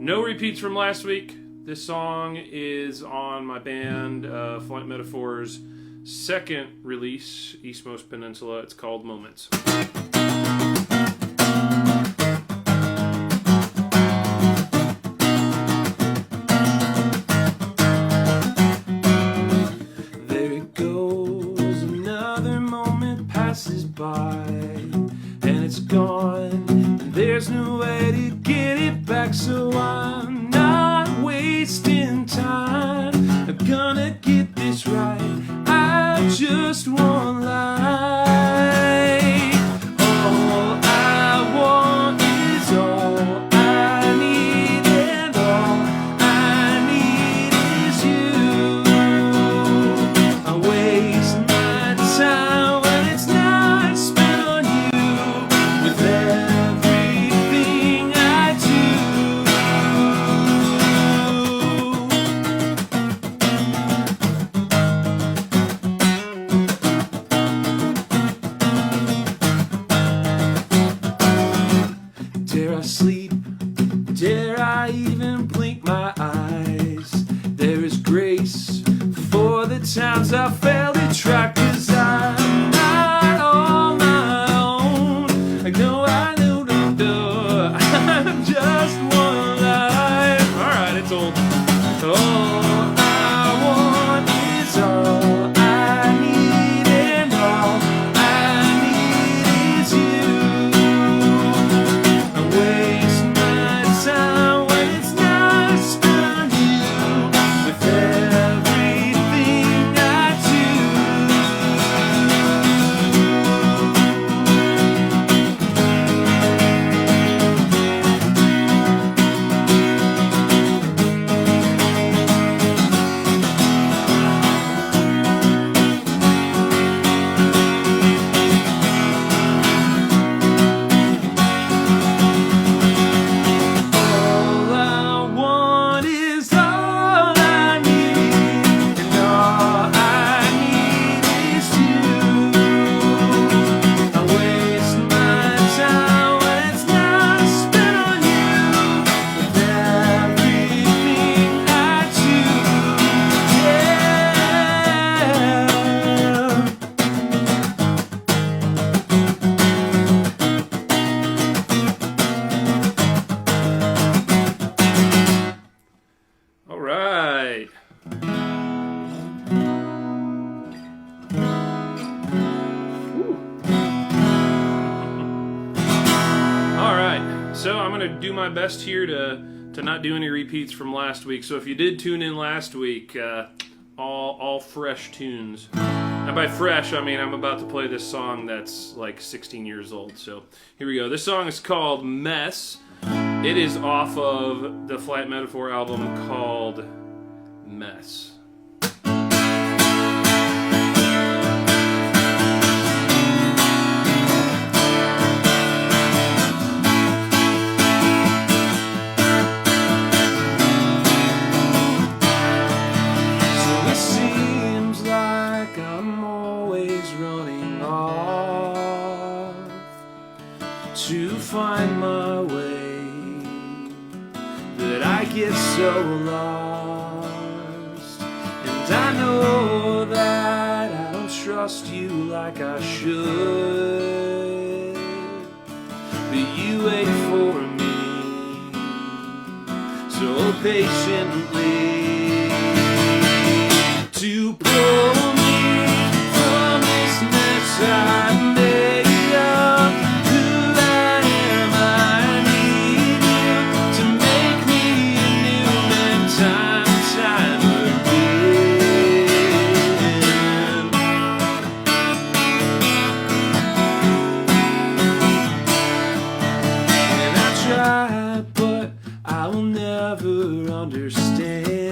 No repeats from last week. This song is on my band Flight Metaphor's second release, Eastmost Peninsula. It's called Moments. There it goes, another moment passes by, and it's gone, and there's no way to get it back, so I'm not wasting time. I'm gonna get this right. I just want light. All I want is all I need, and all I need is you. I waste my time when it's not spent on you, with everything I do. Dare I sleep? Dare I even blink my eyes? There is grace for the times I failed to try, 'cause I'm not on my own. I know, I'm just one life. Alright, it's old. All I want is all I need, and all I need is you. I waste my time when it's not spent on you, with everything I all I want is all I need, and all I need is you. I waste my time when it's not spent on you, with everything I do. All right. All right. So I'm going to do my best here to not do any repeats from last week. So if you did tune in last week, all fresh tunes. And by fresh, I mean I'm about to play this song that's like 16 years old. So here we go. This song is called Mess. It is off of the Flight Metaphor album called Mess. So it seems like I'm always running off to find my way, that I get so lost, and I know that I don't trust you like I should, but you wait for me so patiently to pull me from this mess I made up. Who I am, I need you to make me anew, and time and time again. And I try, but I will never understand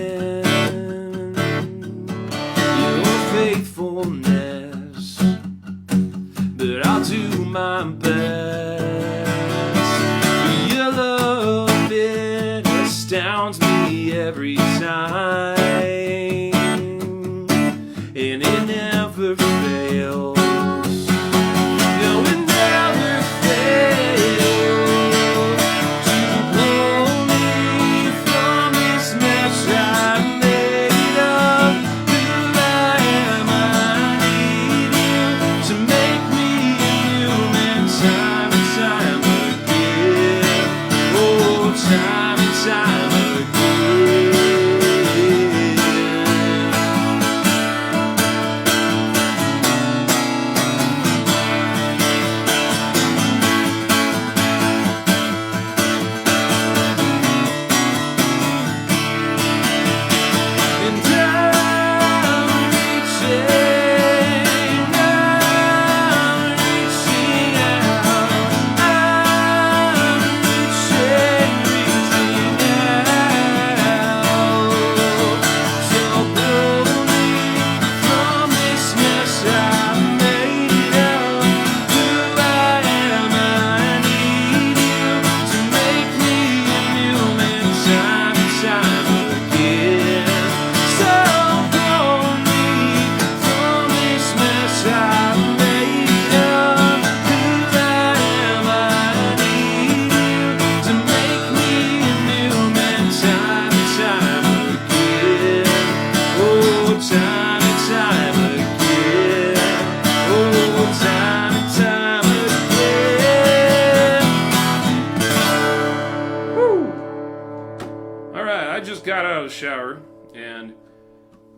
the shower, and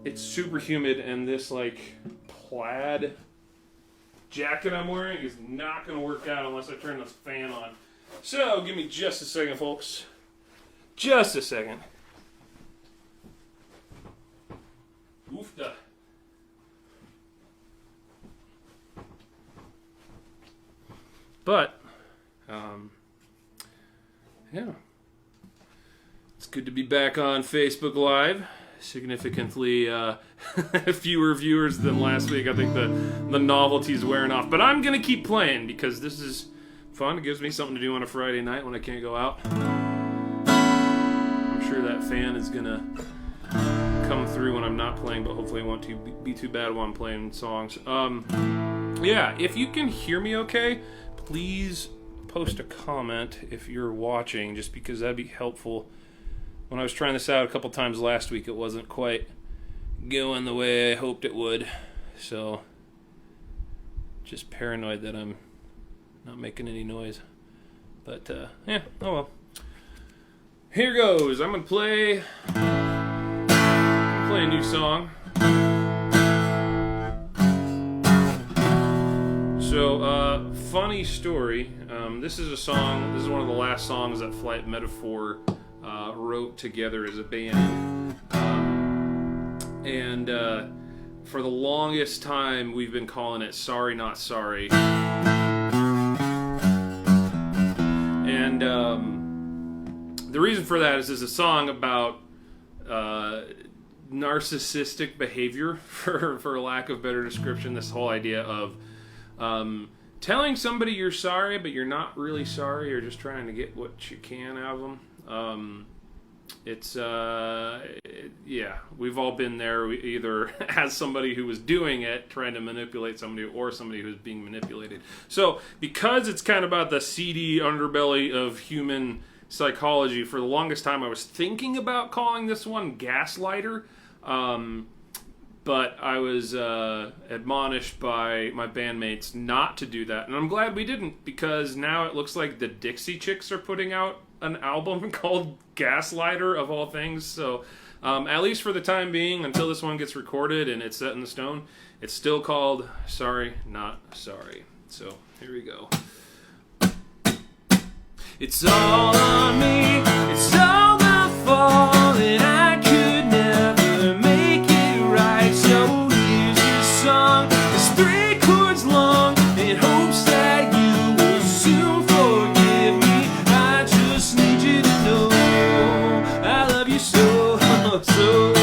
it's super humid, and this like plaid jacket I'm wearing is not going to work out unless I turn this fan on. So give me just a second, folks. Just a second. Oofda. But, yeah. It's good to be back on Facebook Live. Significantly fewer viewers than last week. I think the novelty's wearing off. But I'm going to keep playing because this is fun. It gives me something to do on a Friday night when I can't go out. I'm sure that fan is going to come through when I'm not playing, but hopefully it won't be too bad while I'm playing songs. Yeah, if you can hear me okay, please post a comment if you're watching, just because that'd be helpful. When I was trying this out a couple times last week, it wasn't quite going the way I hoped it would. So, just paranoid that I'm not making any noise. But, yeah, oh well. Here goes. I'm going to play a new song. So, funny story. This is a song, this is one of the last songs that Flight Metaphor wrote together as a band. And for the longest time, we've been calling it Sorry Not Sorry. And the reason for that is it's a song about narcissistic behavior, for lack of better description. This whole idea of telling somebody you're sorry, but you're not really sorry. You're just trying to get what you can out of them. Yeah, we've all been there. We either as somebody who was doing it, trying to manipulate somebody, or somebody who's being manipulated. So, because it's kind of about the seedy underbelly of human psychology, for the longest time I was thinking about calling this one Gaslighter. But I was admonished by my bandmates not to do that. And I'm glad we didn't, because now it looks like the Dixie Chicks are putting out an album called Gaslighter, of all things. So at least for the time being, until this one gets recorded and it's set in the stone, it's still called Sorry Not Sorry. So here we go. It's all on me, it's all my fault, and I could never make it right. So here's your song, it's 3 chords long, in hopes that you will soon forgive me. I just need you to know I love you so, so.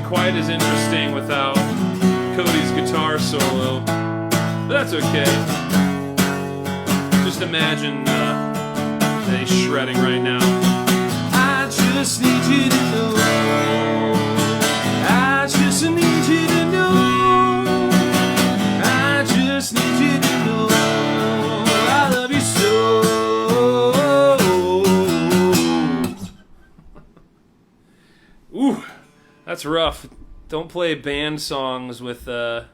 Quite as interesting without Cody's guitar solo, but that's okay. Just imagine that he's shredding right now. I just need you to know, I just need you to know, I just need you to know I love you so. Ooh, that's rough. Don't play band songs with, yeah.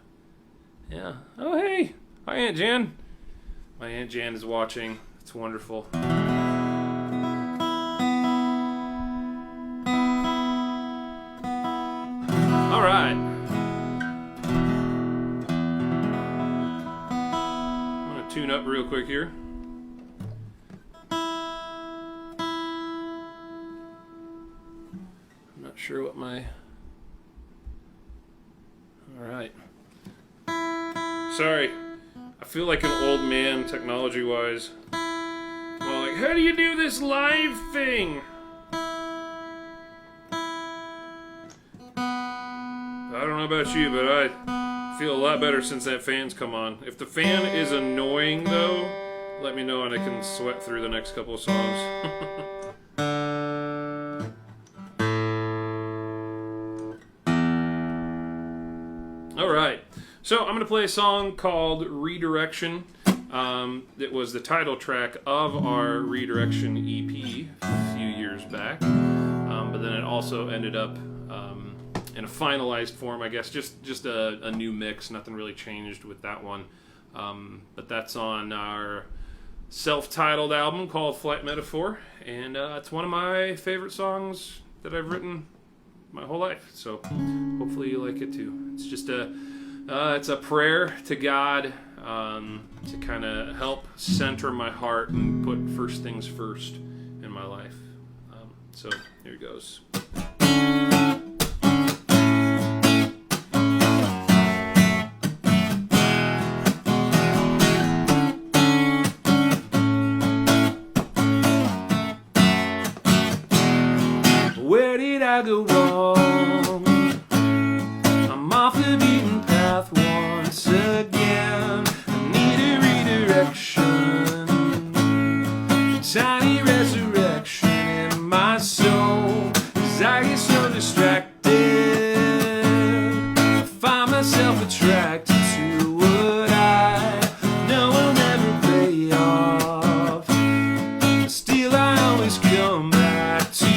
Oh, hey. Hi, Aunt Jan. My Aunt Jan is watching. It's wonderful. tune up real quick here. I'm not sure what my... Alright. Sorry. I feel like an old man technology-wise. Well, like, how do you do this live thing? I don't know about you, but I feel a lot better since that fan's come on. If the fan is annoying, though, let me know and I can sweat through the next couple of songs. Alright, so I'm going to play a song called Redirection. It was the title track of our Redirection EP a few years back, but then it also ended up in a finalized form, I guess, just a new mix. Nothing really changed with that one, but that's on our self-titled album called Flight Metaphor, and it's one of my favorite songs that I've written my whole life, so hopefully you like it too. It's just it's a prayer to God to kind of help center my heart and put first things first in my life. So here it goes. Where did I go wrong? I'm off the beaten path once again. I need a redirection, a tiny resurrection in my soul. 'Cause I get so distracted, I find myself attracted to what I know will never pay off. Still I always come back to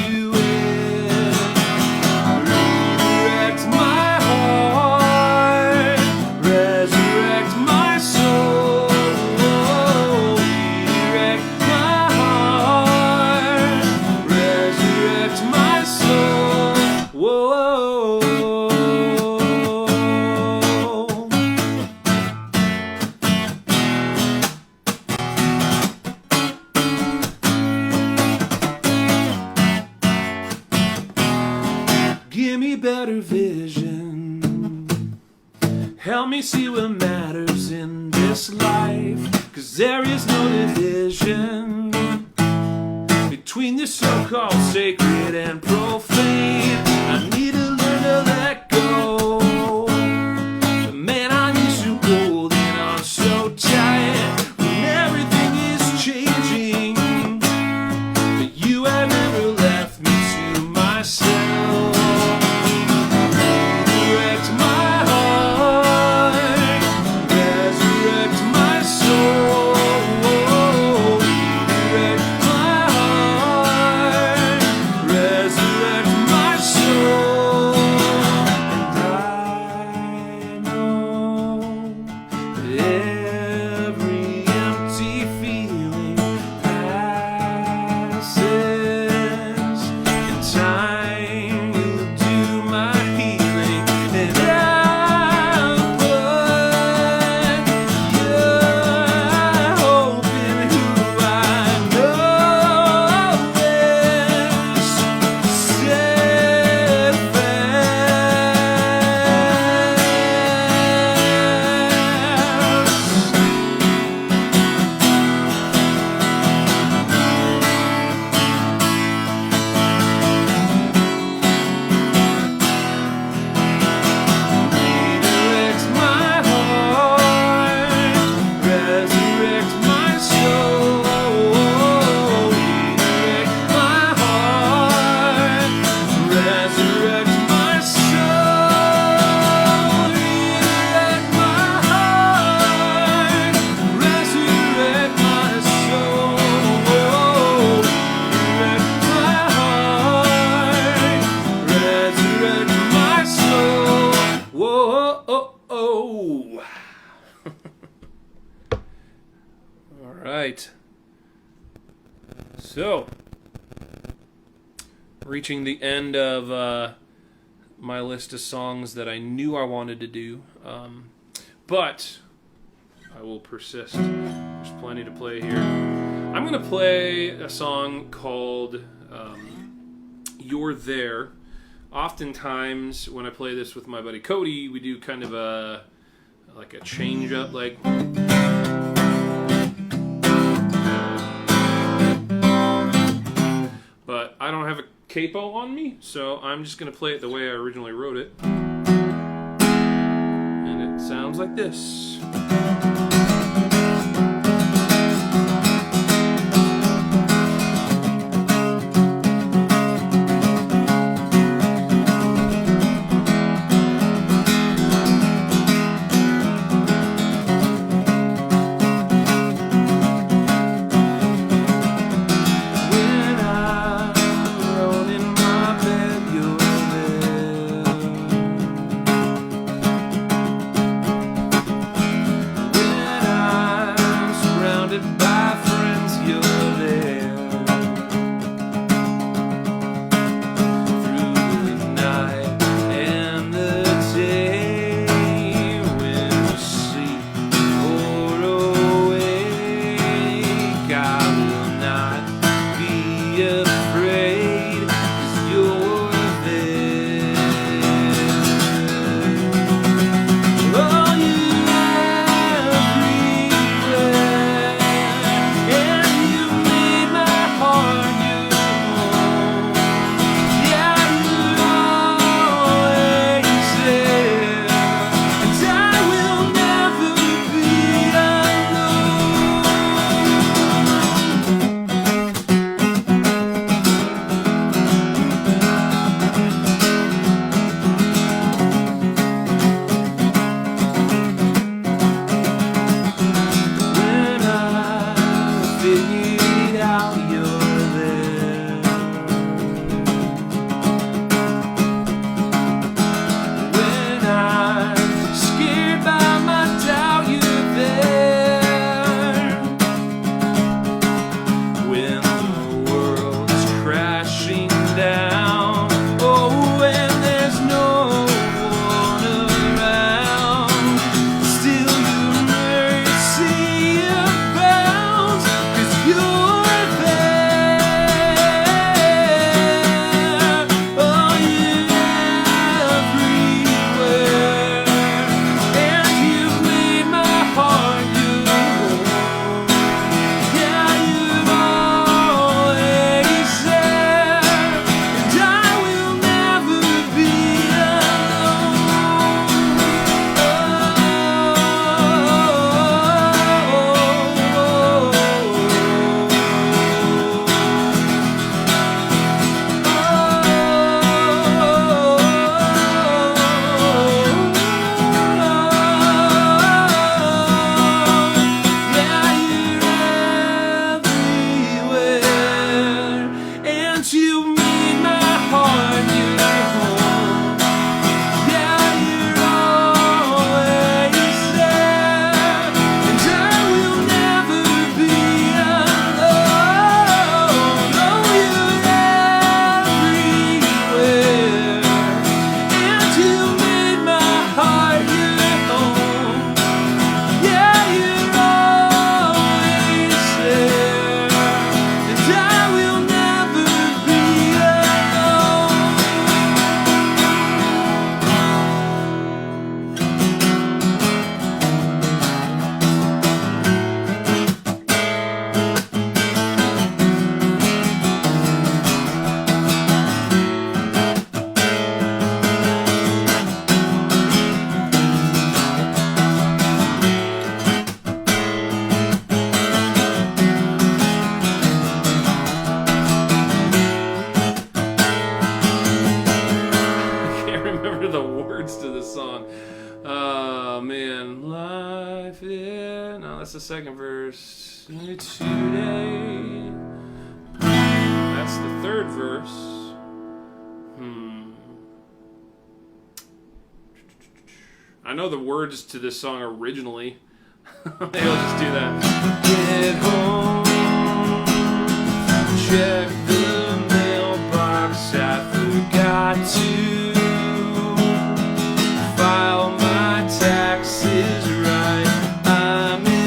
better vision. Help me see what matters in this life, 'cause there is no division between the so-called sacred and profane. I need to learn to let go. The man I'm used to holding on so tight when everything is changing, but you have never left me to myself. Alright, so reaching the end of my list of songs that I knew I wanted to do, but I will persist. There's plenty to play here. I'm going to play a song called You're There. Oftentimes, when I play this with my buddy Cody, we do kind of a change up, like. But I don't have a capo on me, so I'm just going to play it the way I originally wrote it. And it sounds like this. That's the second verse. Today. That's the third verse. I know the words to this song originally. Maybe I'll just do that. Get home, check the mailbox. I forgot to file my taxes right. I'm in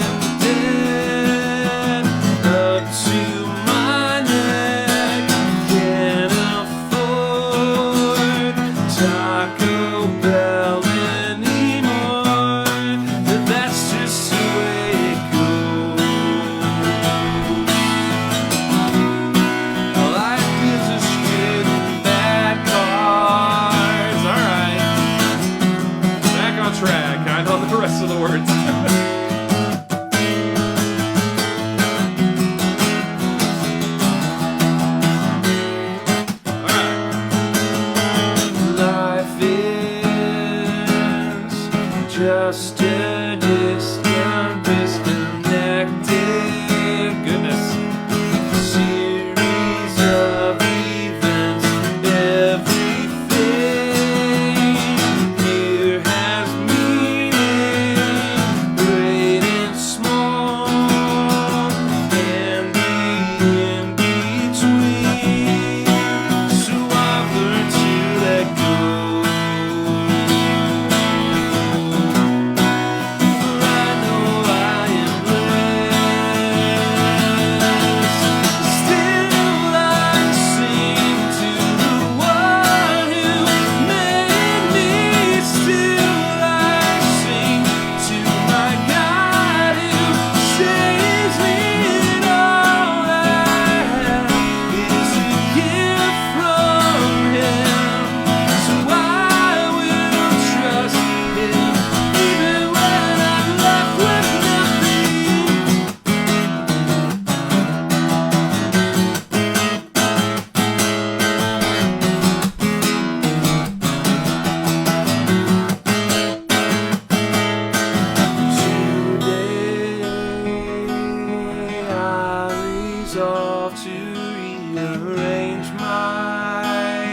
to rearrange my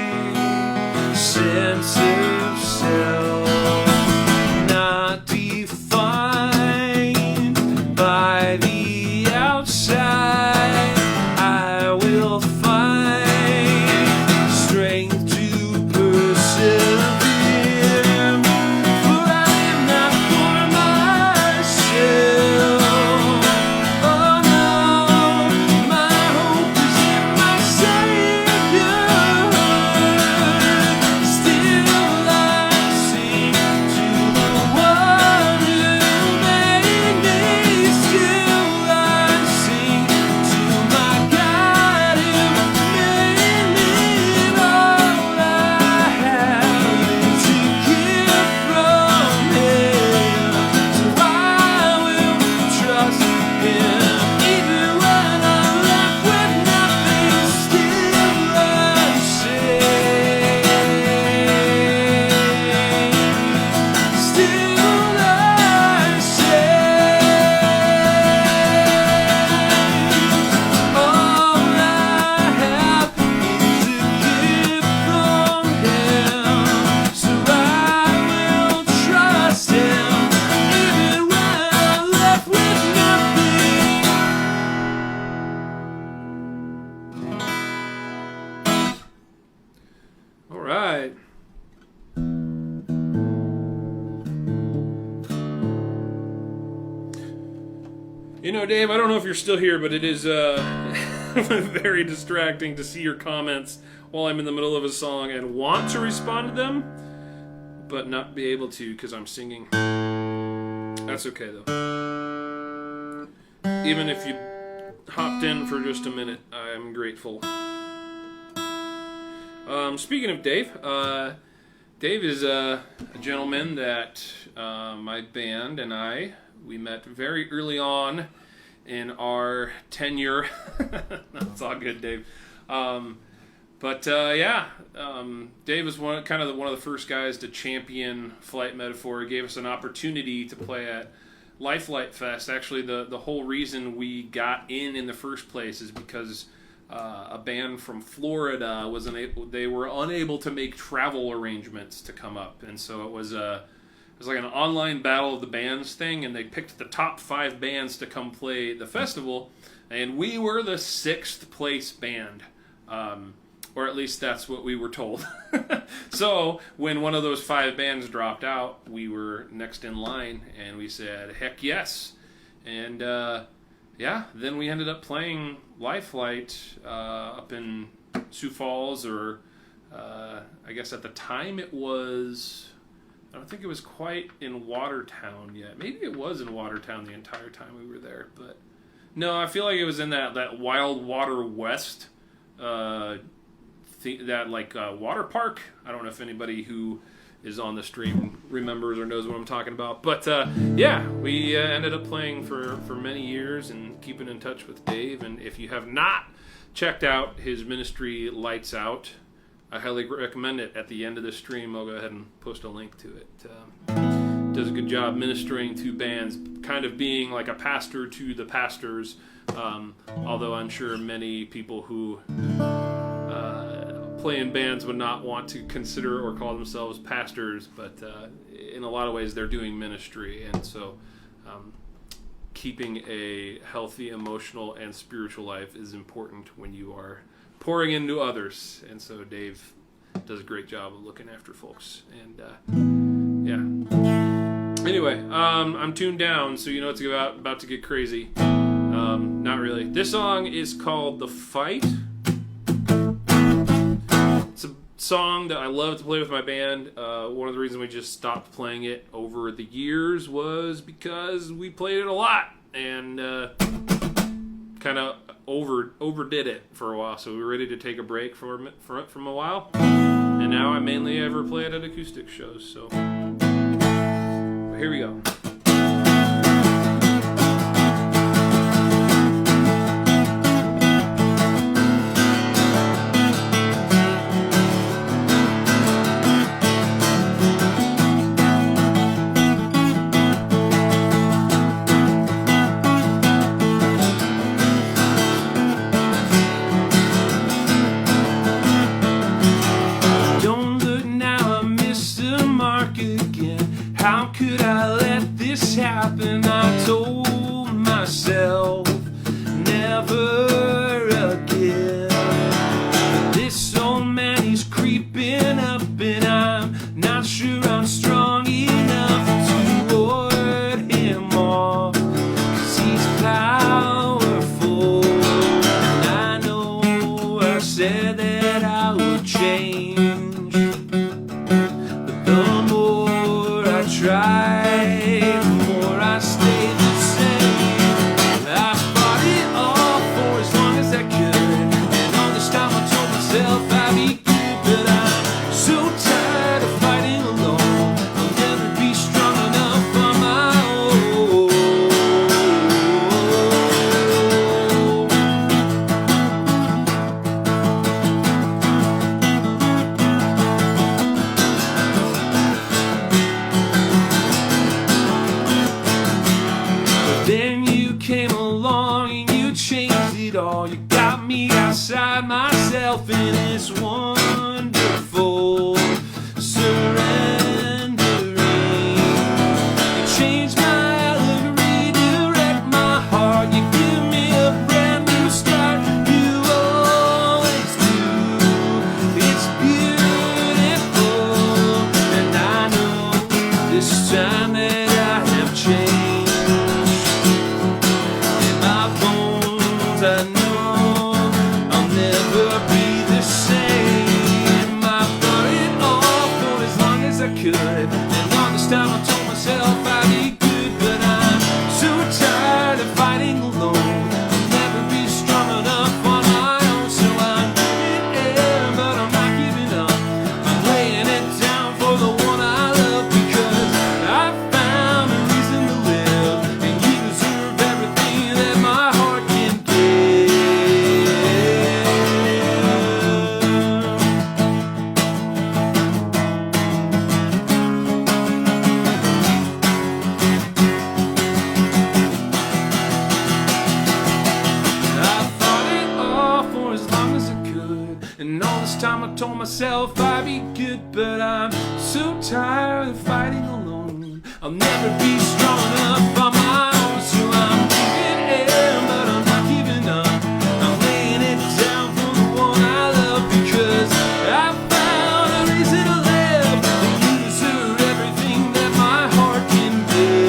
sense of self, not defined by the outside. I will find strength to persevere, for I am not for myself. Oh no, my hope is in my Savior. Still I sing to the one who made me. Still I sing to my God who made me. All I have is a gift from Him, so I will trust Him. Even when I'm left with nothing, still I sing. Still I sing. All I have is a gift from Him, so I will trust Him. Even when I'm left with nothing. All right. You know, Dave, I don't know if you're still here, but it is very distracting to see your comments while I'm in the middle of a song and want to respond to them, but not be able to because I'm singing. That's okay, though. Even if you hopped in for just a minute, I'm grateful. Speaking of Dave, Dave is a gentleman that my band and we met very early on in our tenure. That's all good, Dave. Dave was one of the first guys to champion flight metaphor. He gave us an opportunity to play at Life Flight Fest. Actually, the whole reason we got in the first place is because a band from Florida they were unable to make travel arrangements to come up, and so it was like an online battle of the bands thing, and they picked the top 5 bands to come play the festival, and we were the 6th place band, or at least that's what we were told. So when one of those 5 bands dropped out, we were next in line, and we said, heck yes. And then we ended up playing Life Flight up in Sioux Falls, or I guess at the time it was, I don't think it was quite in Watertown yet. Maybe it was in Watertown the entire time we were there, but no, I feel like it was in that Wild Water West, water park. I don't know if anybody who is on the stream remembers or knows what I'm talking about, but we ended up playing for many years and keeping in touch with Dave. And if you have not checked out his ministry, Lights Out, I highly recommend it. At the end of the stream, I'll go ahead and post a link to it. Does a good job ministering to bands, kind of being like a pastor to the pastors, although I'm sure many people who play in bands would not want to consider or call themselves pastors, but in a lot of ways they're doing ministry, and so keeping a healthy emotional and spiritual life is important when you are pouring into others, and so Dave does a great job of looking after folks. And anyway, I'm tuned down, so you know it's about to get crazy. Not really. This song is called The Fight. It's a song that I love to play with my band. One of the reasons we just stopped playing it over the years was because we played it a lot and kind of overdid it for a while, so we were ready to take a break from a while, and now I mainly ever play it at acoustic shows. So here we go. it all. You got me outside myself, and it's wonderful. Surrendering. You change my outlook, redirect my heart. You give me a brand new start. You always do. It's beautiful, and I know this time that I have changed. In my bones, I know I'll never be the same. I've done it all for as long as I could, and all this time I told myself I'd be good, but I'm so tired of fighting alone. I'll never be strong enough on my own, so I'm giving in, but I'm not giving up. I'm laying it down for the one I love, because I found a reason to live, and you deserve everything that my heart can give. I fought it all for as long as I could, and all this time I told myself I'd be good, but I'm so tired of fighting alone. I'll never be strong enough on my own, so I'm giving in, but I'm not giving up. I'm laying it down for the one I love, because I found a reason to live, and you deserve everything that my heart can give.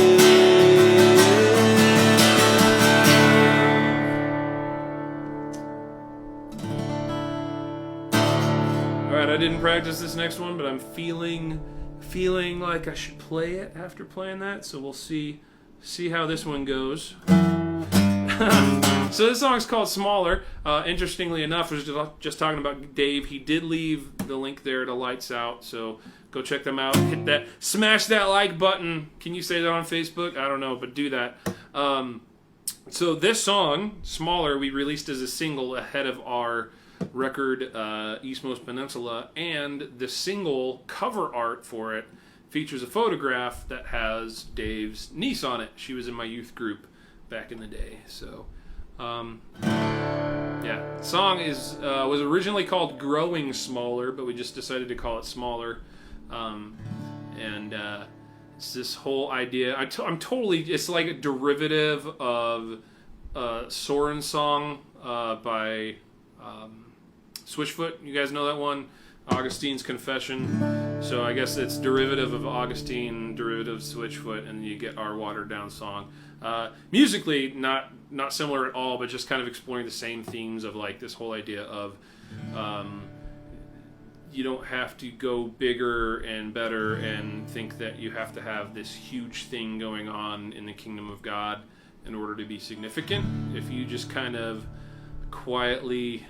Alright, I didn't practice this next one, but I'm feeling like I should play it after playing that, so we'll see how this one goes. So this song's called Smaller. Interestingly enough, I was just talking about Dave. He did leave the link there to Lights Out, so go check them out. Hit that, smash that like button. Can you say that on Facebook? I don't know, but do that. So this song, Smaller, we released as a single ahead of our record, Eastmost Peninsula, and the single cover art for it features a photograph that has Dave's niece on it. She was in my youth group back in the day. So yeah, the song was originally called Growing Smaller, but we just decided to call it Smaller. It's this whole idea, I'm totally, it's like a derivative of Soren's song by Switchfoot. You guys know that one? Augustine's Confession. So I guess it's derivative of Augustine, derivative of Switchfoot, and you get our watered down song. Musically, not similar at all, but just kind of exploring the same themes of like this whole idea of you don't have to go bigger and better and think that you have to have this huge thing going on in the kingdom of God in order to be significant. If you just kind of quietly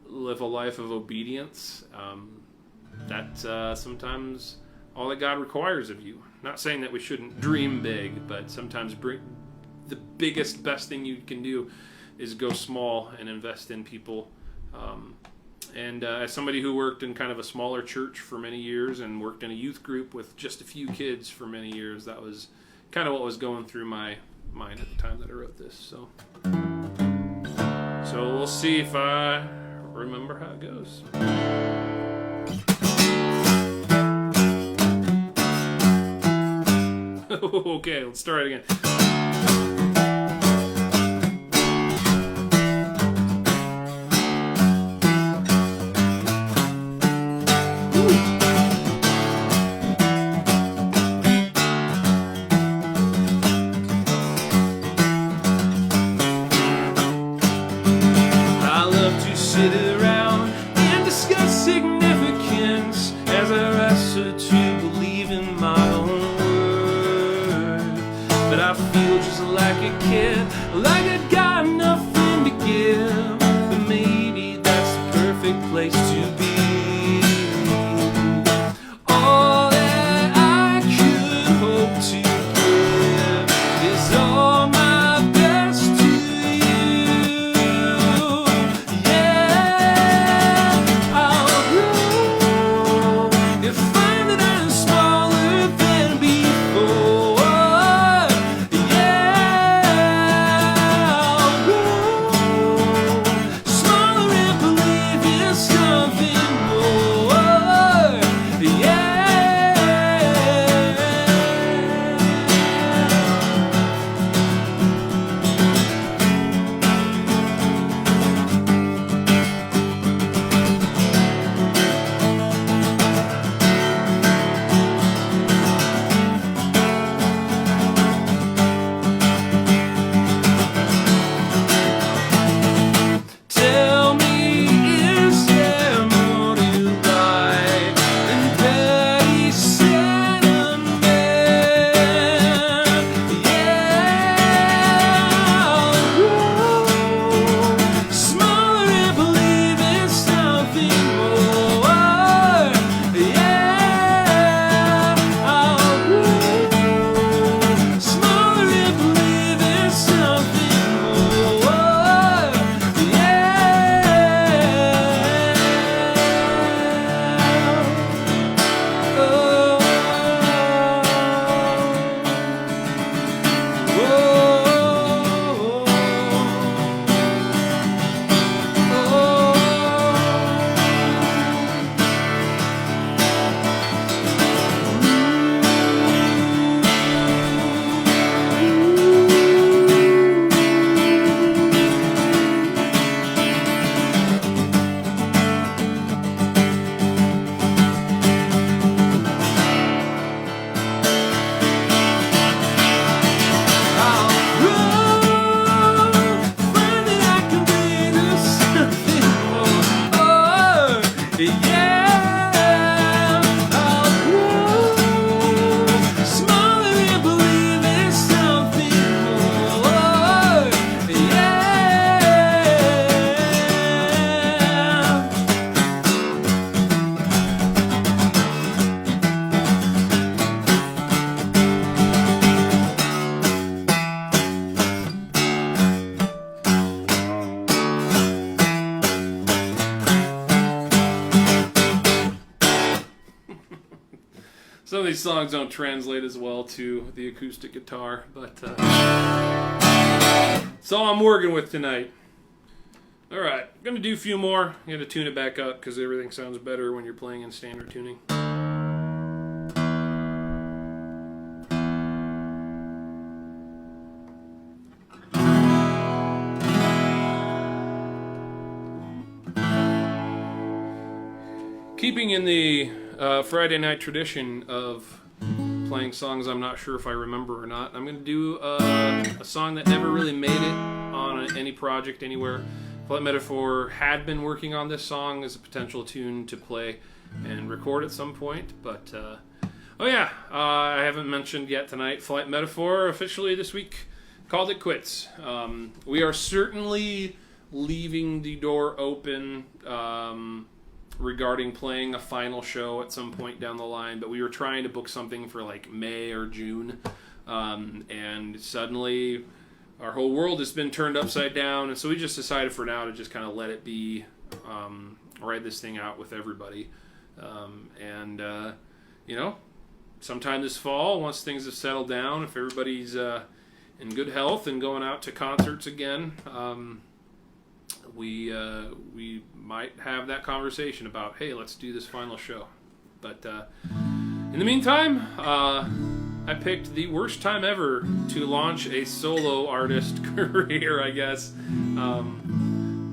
live a life of obedience, that's sometimes all that God requires of you. Not saying that we shouldn't dream big, but sometimes the biggest, best thing you can do is go small and invest in people. As somebody who worked in kind of a smaller church for many years and worked in a youth group with just a few kids for many years, that was kind of what was going through my mind at the time that I wrote this. So we'll see if I remember how it goes. Okay, let's start it again. Sit around and discuss significance as I wrestle to believe in my own word. But I of these songs don't translate as well to the acoustic guitar, but that's all I'm working with tonight. Alright, I'm going to do a few more. I'm going to tune it back up because everything sounds better when you're playing in standard tuning. Keeping in the Friday night tradition of playing songs I'm not sure if I remember or not, I'm going to do a song that never really made it on any project anywhere. Flight Metaphor had been working on this song as a potential tune to play and record at some point, but I haven't mentioned yet tonight, Flight Metaphor officially this week called it quits. We are certainly leaving the door open regarding playing a final show at some point down the line, but we were trying to book something for like May or June, and suddenly our whole world has been turned upside down, and so we just decided for now to just kind of let it be, ride this thing out with everybody. Sometime this fall, once things have settled down, if everybody's in good health and going out to concerts again, we might have that conversation about, hey, let's do this final show. But in the meantime, I picked the worst time ever to launch a solo artist career, I guess,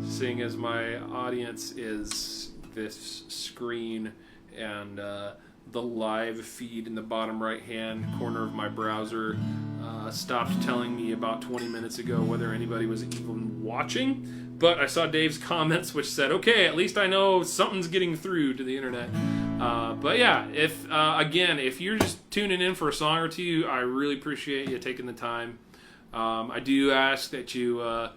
seeing as my audience is this screen and the live feed in the bottom right-hand corner of my browser stopped telling me about 20 minutes ago whether anybody was even watching. But I saw Dave's comments, which said, okay, at least I know something's getting through to the internet. But yeah, if you're just tuning in for a song or two, I really appreciate you taking the time. I do ask that you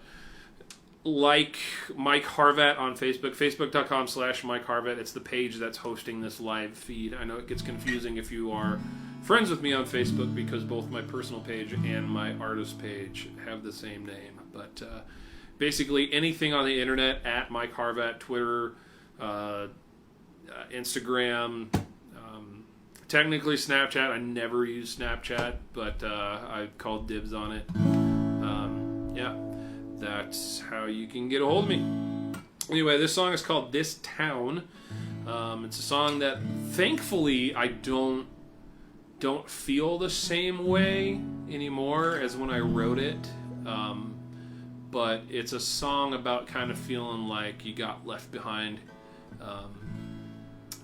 like Mike Harvat on Facebook, facebook.com/Mike Harvat. It's the page that's hosting this live feed. I know it gets confusing if you are friends with me on Facebook because both my personal page and my artist page have the same name. But basically anything on the internet at Mike Harvat, Twitter, Instagram, technically Snapchat. I never use Snapchat, but I called dibs on it. That's how you can get a hold of me. Anyway, this song is called This Town. It's a song that thankfully I don't feel the same way anymore as when I wrote it. But it's a song about kind of feeling like you got left behind.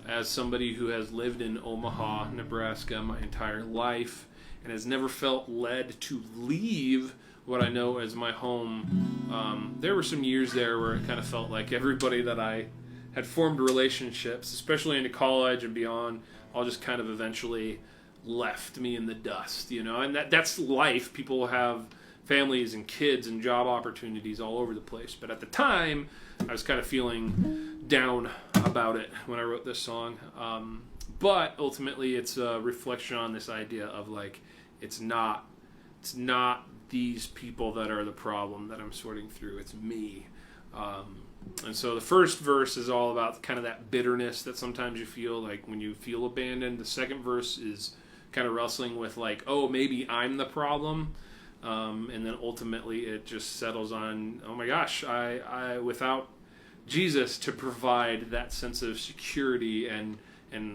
As somebody who has lived in Omaha, Nebraska my entire life and has never felt led to leave what I know as my home, there were some years there where it kind of felt like everybody that I had formed relationships, especially into college and beyond, all just kind of eventually left me in the dust, and that's life. People have families and kids and job opportunities all over the place. But at the time, I was kind of feeling down about it when I wrote this song. But ultimately, it's a reflection on this idea of like, it's not these people that are the problem that I'm sorting through. It's me. And so the first verse is all about kind of that bitterness that sometimes you feel like when you feel abandoned. The second verse is kind of wrestling with like, oh, maybe I'm the problem. And then ultimately it just settles on, oh my gosh, I without Jesus to provide that sense of security and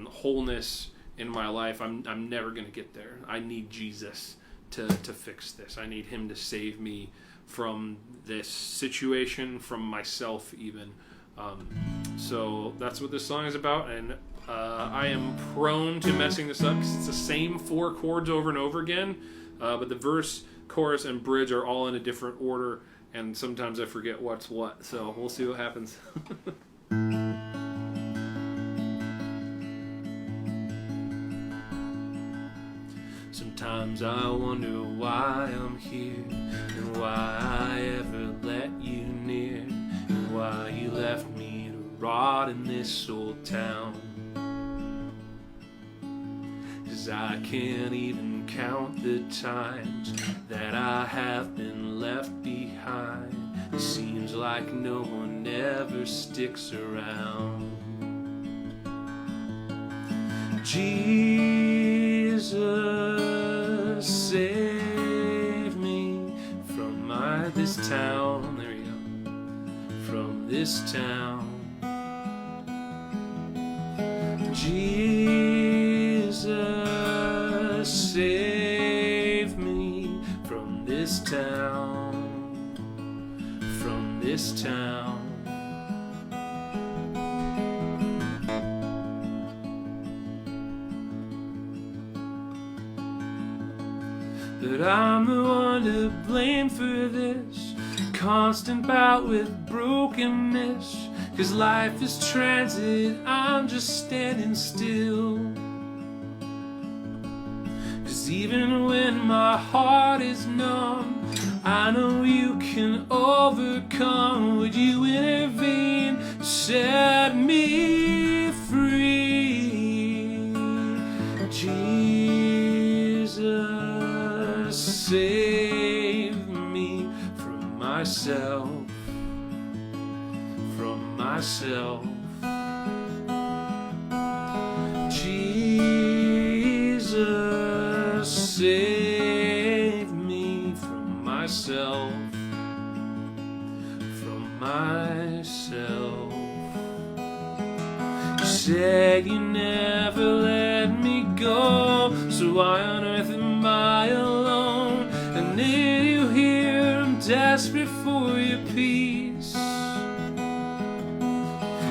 wholeness in my life, I'm never going to get there. I need Jesus to fix this. I need him to save me from this situation, from myself even. So that's what this song is about, and I am prone to messing this up because it's the same 4 chords over and over again, but the verse, chorus, and bridge are all in a different order, and sometimes I forget what's what, so we'll see what happens. Sometimes I wonder why I'm here, and why I ever let you near, and why you left me to rot in this old town. 'Cause I can't even count the times that I have been left behind. It seems like no one ever sticks around. Jesus, save me from this town. There you go. From this town. Jesus, save me from this town. From this town. That I'm the one to blame for this constant bout with brokenness. 'Cause life is transit, I'm just standing still. 'Cause even when my heart is numb, I know you can overcome. Would you intervene, set me free? Jesus, save me from myself. From myself. Jesus, save me from myself. From myself. You said you never let me go, so why on earth am I alone? And then you hear I'm desperate for your peace.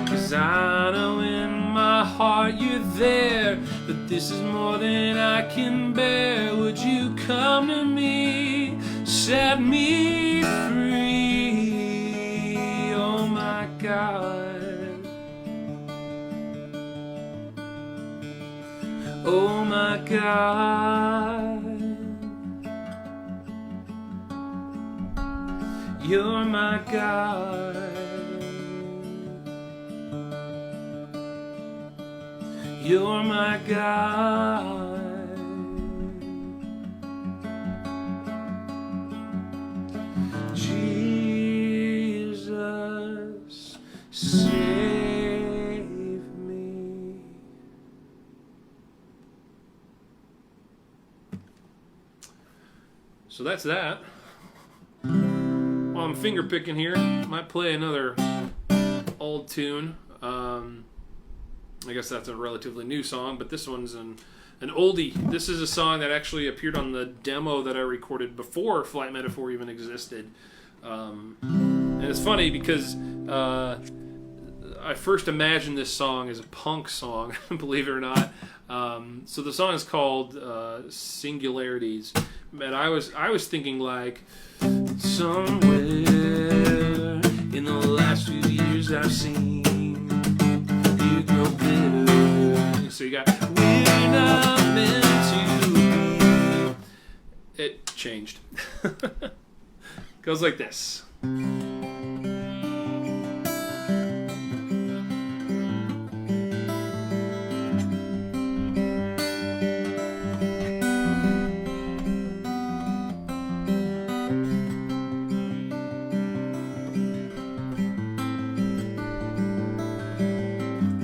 'Cause I know in my heart you're there, but this is more than I can bear. Would you come to me, set me free? Oh my God. Oh my God. You're my God. You're my God. Jesus, save me. So that's that. While I'm finger picking here, might play another old tune. I guess that's a relatively new song, but this one's an oldie. This is a song that actually appeared on the demo that I recorded before Flight Metaphor even existed. And it's funny because I first imagined this song as a punk song, believe it or not. So the song is called Singularities. And I was thinking like, somewhere in the last few years I've seen you grow bitter. So you got, we're not meant to be. It changed. Goes like this.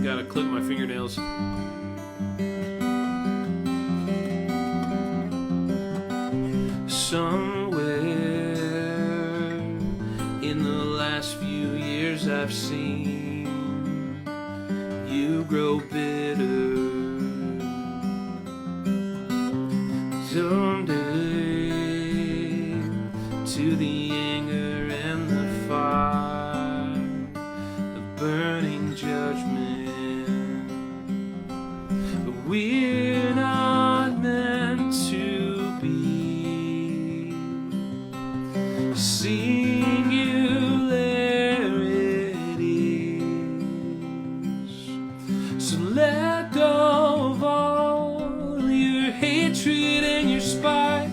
Gotta clip my fingernails. Somewhere in the last few years I've seen you grow bitter. Someday to the anger and the fire of burning judgment. But we're not meant to be singularities. So let go of all your hatred and your spite,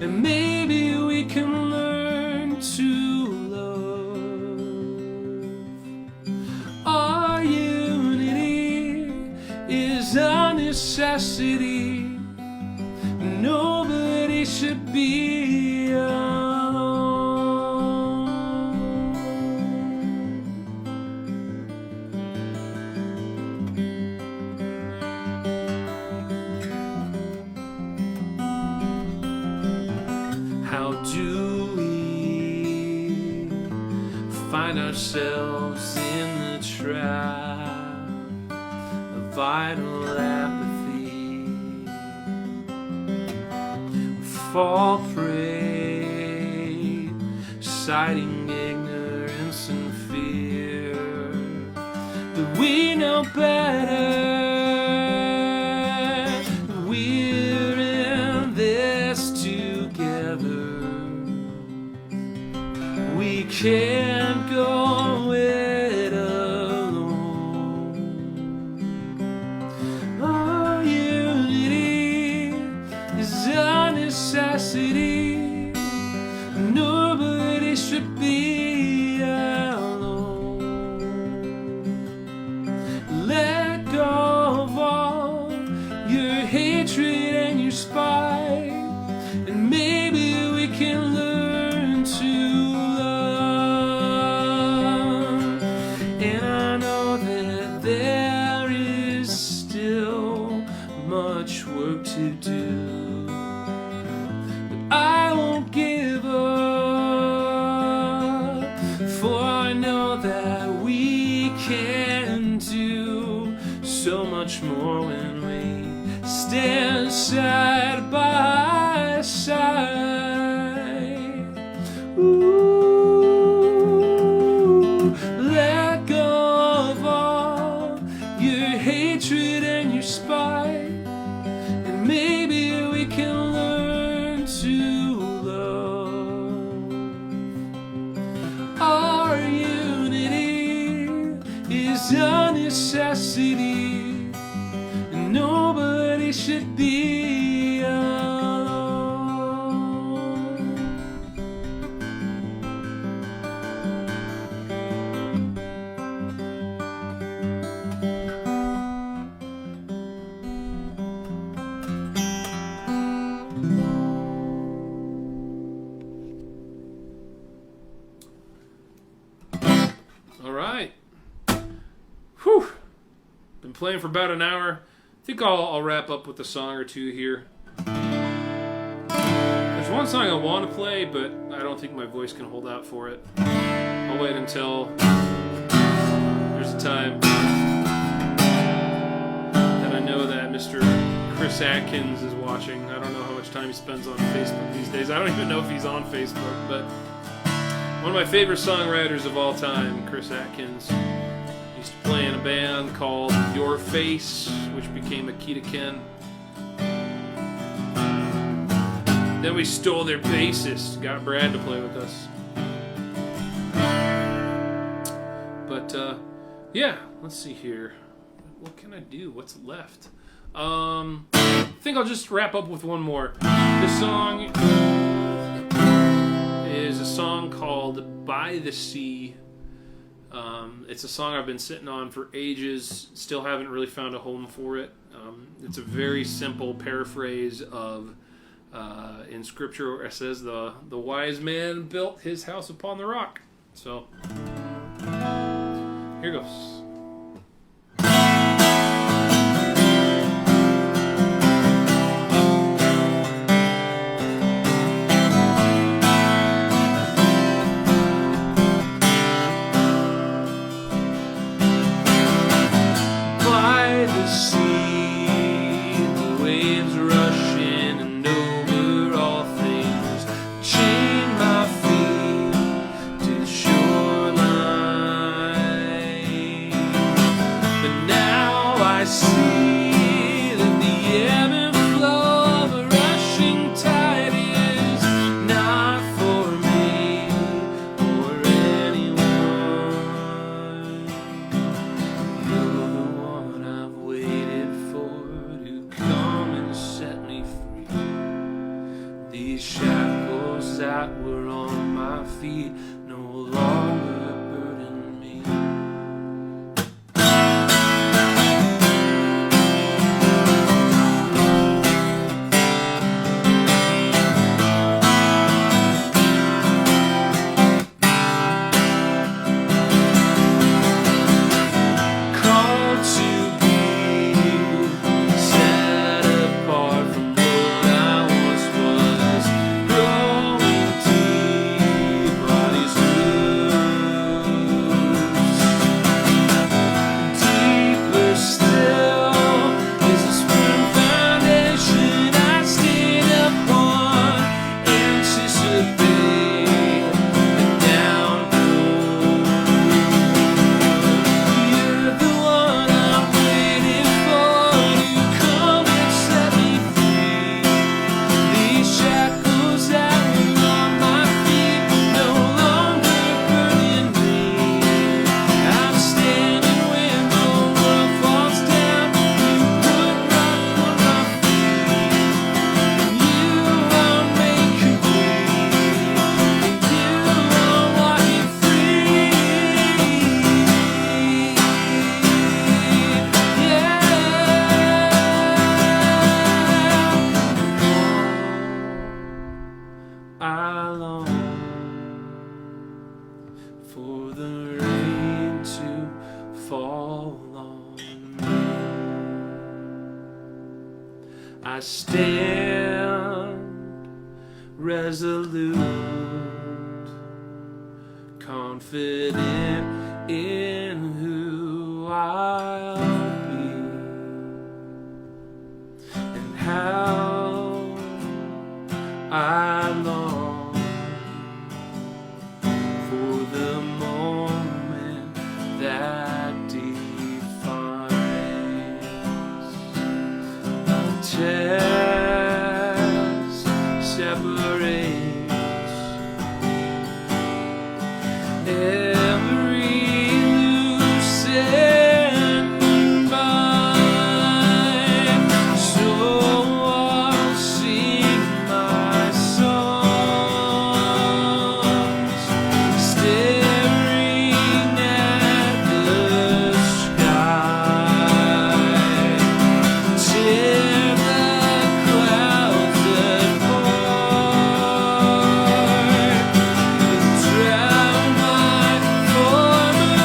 and maybe we can learn to love. Our unity is a necessity. Nobody should be alone. find ourselves in the trap of vital apathy. We fall prey, citing ignorance and fear, but we know better. We're in this together. We can't go it alone. Our unity is a necessity. Nobody should be alone. Let go of all your hatred and your spite, and maybe we can learn to love. And I know that there is still much work to do, but I won't give up, for I know that we can do so much more when we stand side by side. Ooh, let go of all your hatred and your spite, and maybe we can learn to love. Our unity is a necessity, and nobody should be alone. All right. Whew. Been playing for about an hour. I think I'll wrap up with a song or two here. There's one song I want to play, but I don't think my voice can hold out for it. I'll wait until there's a time that I know that Mr. Chris Atkins is watching. I don't know how much time he spends on Facebook these days. I don't even know if he's on Facebook, but one of my favorite songwriters of all time, Chris Atkins, used to play in a band called Your Face, which became Akita Ken. Then we stole their bassist, got Brad to play with us. But yeah, let's see here. What can I do? What's left? I think I'll just wrap up with one more. This song is a song called By the Sea. It's a song I've been sitting on for ages, still haven't really found a home for it. It's a very simple paraphrase of, in scripture where it says, the wise man built his house upon the rock. So, here goes. for the rain to fall on me. I stand resolute, confident in who I'll be and how I long for the moment that defines a test separates every loose end bind. So I'll sing my songs, staring at the sky. Tear the clouds apart and drown my former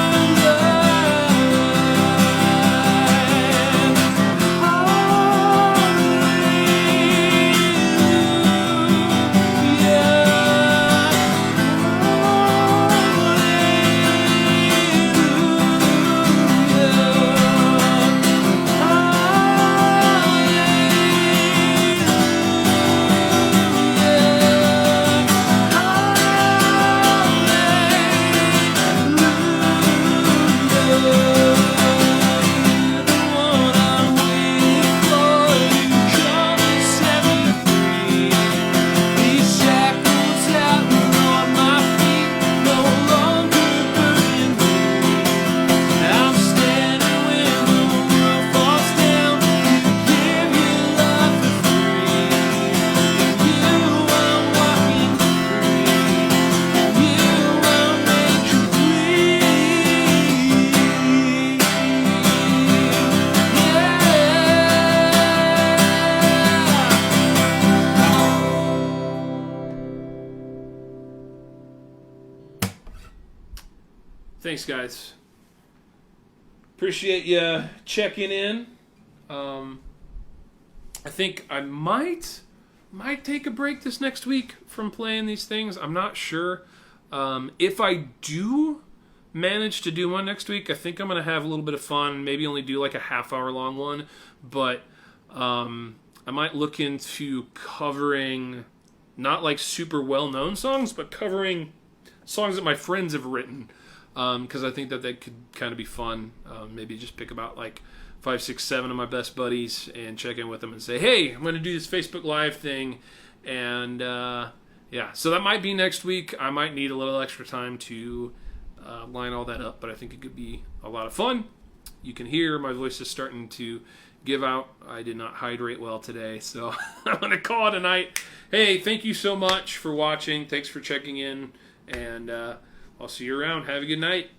Thanks, guys. Appreciate you checking in. I think I might take a break this next week from playing these things. I'm not sure. If I do manage to do one next week, I think I'm going to have a little bit of fun. Maybe only do like a half-hour long one. But I might look into covering not like super well-known songs, but covering songs that my friends have written. Because I think that could kind of be fun. Maybe just pick about like 5, 6, 7 of my best buddies and check in with them and say, hey, I'm going to do this Facebook Live thing. And yeah, so that might be next week. I might need a little extra time to line all that up, but I think it could be a lot of fun. You can hear my voice is starting to give out. I did not hydrate well today, so I'm going to call it a night. Hey, thank you so much for watching. Thanks for checking in, and I'll see you around. Have a good night.